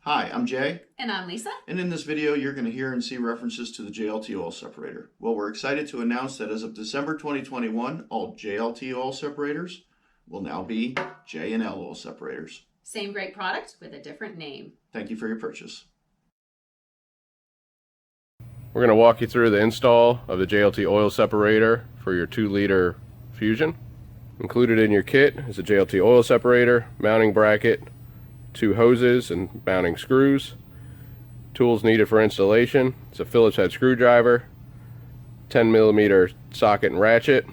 Hi, I'm Jay, And I'm Lisa. and in this video you're going to hear and see references to the JLT oil separator. Well, we're excited to announce that as of December 2021, all JLT oil separators will now be J&L oil separators. Same great product with a different name. Thank you for your purchase. We're going to walk you through the install of the JLT oil separator for your 2-liter Fusion. Included in your kit is a JLT oil separator, mounting bracket, 2 hoses and mounting screws. Tools needed for installation: it's a Phillips head screwdriver, 10mm socket and ratchet,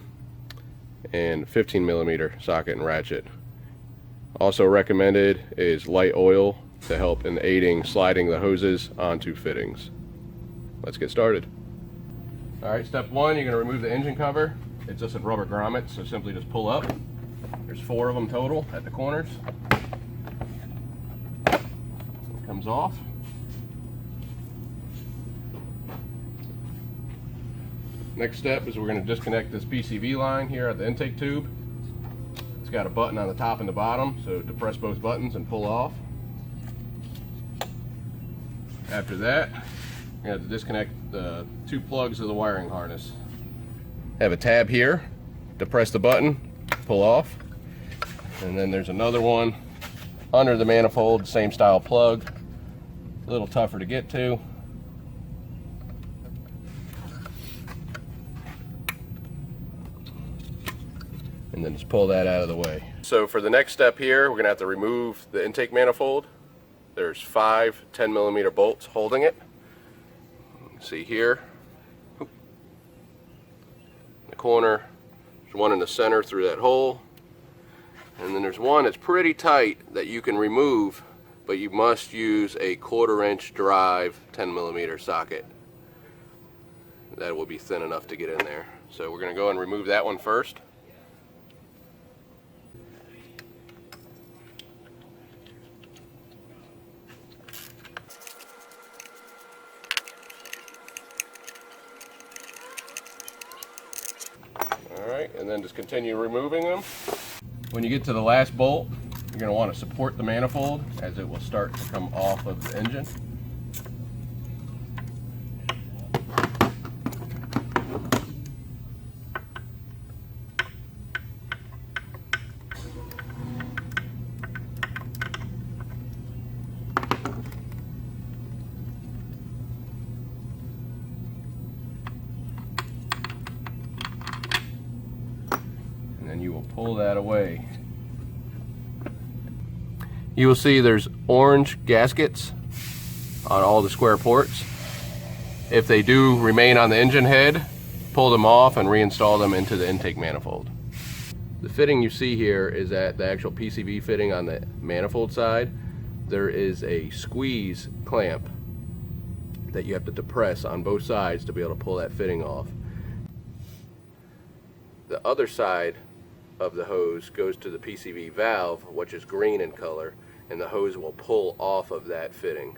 and 15mm socket and ratchet. Also recommended is light oil to help in aiding sliding the hoses onto fittings. Let's get started. Alright, step 1, you're going to remove the engine cover. It's just a rubber grommet, so simply just pull up. There's 4 of them total at the corners. It comes off. Next step is we're going to disconnect this PCV line here at the intake tube. It's got a button on the top and the bottom, so depress both buttons and pull off. After that, you have to disconnect the 2 plugs of the wiring harness. Have a tab here, depress the button, pull off, and then there's another one under the manifold, same style plug, a little tougher to get to. And then just pull that out of the way. So for the next step here, we're gonna have to remove the intake manifold. There's 5 10mm bolts holding it. See here, in the corner, there's one in the center through that hole, and then there's one that's pretty tight that you can remove, but you must use a 1/4" drive 10mm socket. That will be thin enough to get in there. So we're going to go and remove that one first. Alright, and then just continue removing them. When you get to the last bolt, you're going to want to support the manifold as it will start to come off of the engine. And you will pull that away. You will see there's orange gaskets on all the square ports. If they do remain on the engine head, pull them off and reinstall them into the intake manifold. The fitting you see here is at the actual PCV fitting on the manifold side. There is a squeeze clamp that you have to depress on both sides to be able to pull that fitting off. The other side of the hose goes to the PCV valve, which is green in color, and the hose will pull off of that fitting.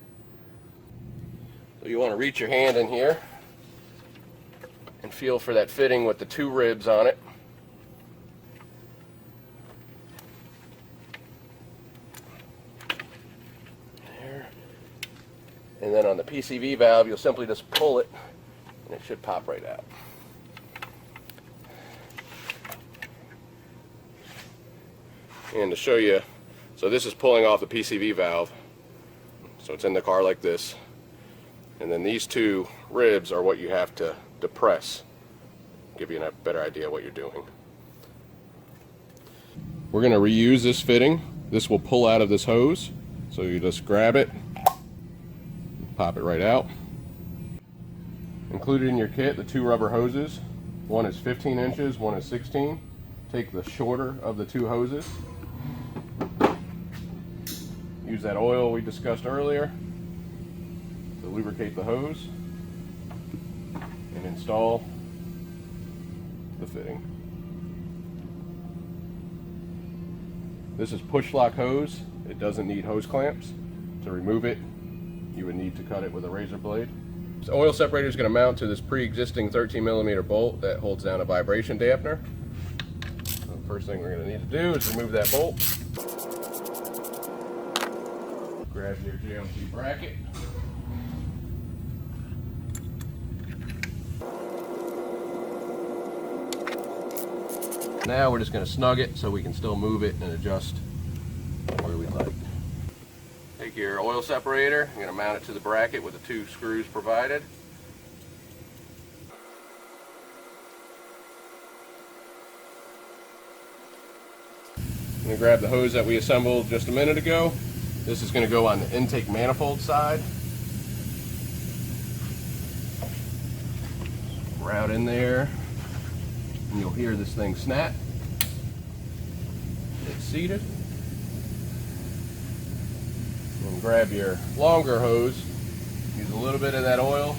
So you want to reach your hand in here and feel for that fitting with the 2 ribs on it. There. And then on the PCV valve, you'll simply just pull it and it should pop right out. And to show you, so this is pulling off the PCV valve, so it's in the car like this, and then these 2 ribs are what you have to depress, give you a better idea what you're doing. We're going to reuse this fitting. This will pull out of this hose, so you just grab it, pop it right out. Included in your kit, the 2 rubber hoses. One is 15 inches, one is 16. Take the shorter of the 2 hoses. Use that oil we discussed earlier to lubricate the hose and install the fitting. This is push lock hose. It doesn't need hose clamps. To remove it, you would need to cut it with a razor blade. This oil separator is going to mount to this pre-existing 13mm bolt that holds down a vibration dampener. So the first thing we're going to need to do is remove that bolt. Grab your JLT bracket. Now we're just going to snug it so we can still move it and adjust where we like. Take your oil separator, you're going to mount it to the bracket with the 2 screws provided. I'm going to grab the hose that we assembled just a minute ago. This is going to go on the intake manifold side. Route in there, and you'll hear this thing snap. It's seated. And grab your longer hose. Use a little bit of that oil.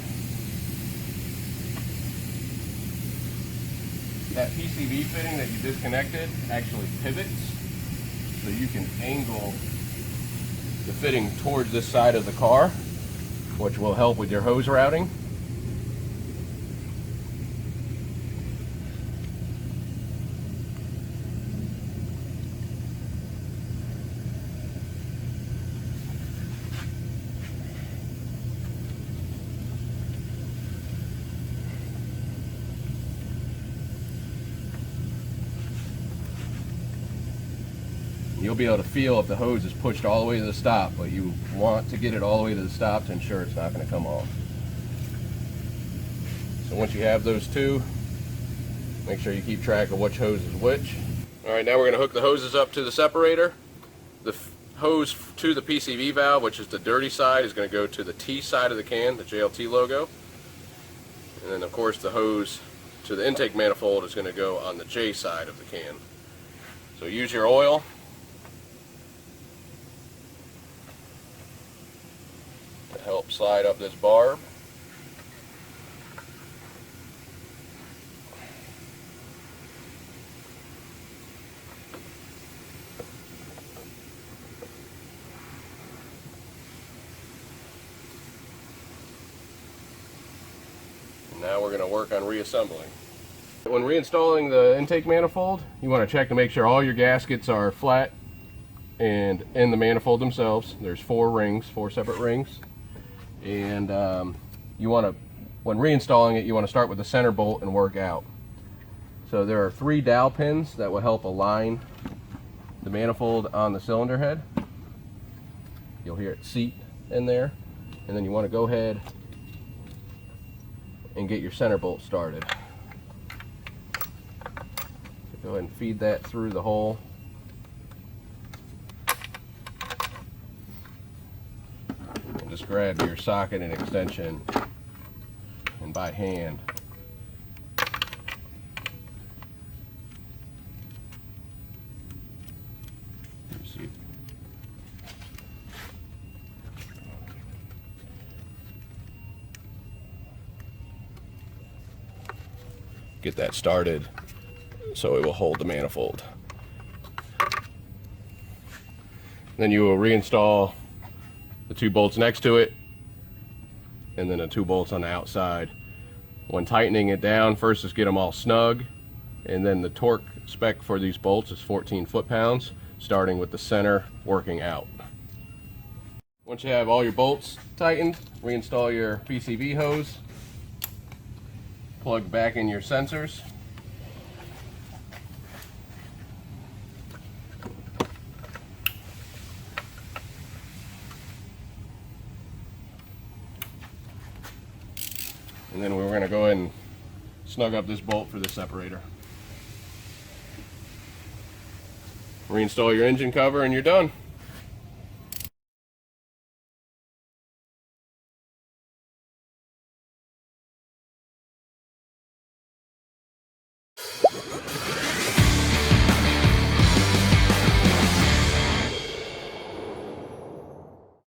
That PCV fitting that you disconnected actually pivots, so you can angle the fitting towards this side of the car, which will help with your hose routing. You'll be able to feel if the hose is pushed all the way to the stop, but you want to get it all the way to the stop to ensure it's not going to come off. So once you have those 2, make sure you keep track of which hose is which. Alright, now we're going to hook the hoses up to the separator. The hose to the PCV valve, which is the dirty side, is going to go to the T side of the can, the JLT logo. And then of course the hose to the intake manifold is going to go on the J side of the can. So use your oil. Help slide up this barb. And now we're going to work on reassembling. When reinstalling the intake manifold, you want to check to make sure all your gaskets are flat and in the manifold themselves. There's 4 rings, 4 separate rings. And you want to, when reinstalling it, you want to start with the center bolt and work out. So there are 3 dowel pins that will help align the manifold on the cylinder head. You'll hear it seat in there. And then you want to go ahead and get your center bolt started. So go ahead and feed that through the hole. Just grab your socket and extension, and by hand get that started so it will hold the manifold. Then you will reinstall the 2 bolts next to it, and then the 2 bolts on the outside. When tightening it down, first just get them all snug, and then the torque spec for these bolts is 14 foot-pounds, starting with the center working out. Once you have all your bolts tightened, reinstall your PCV hose, plug back in your sensors. And then we're going to go ahead and snug up this bolt for the separator. Reinstall your engine cover and you're done.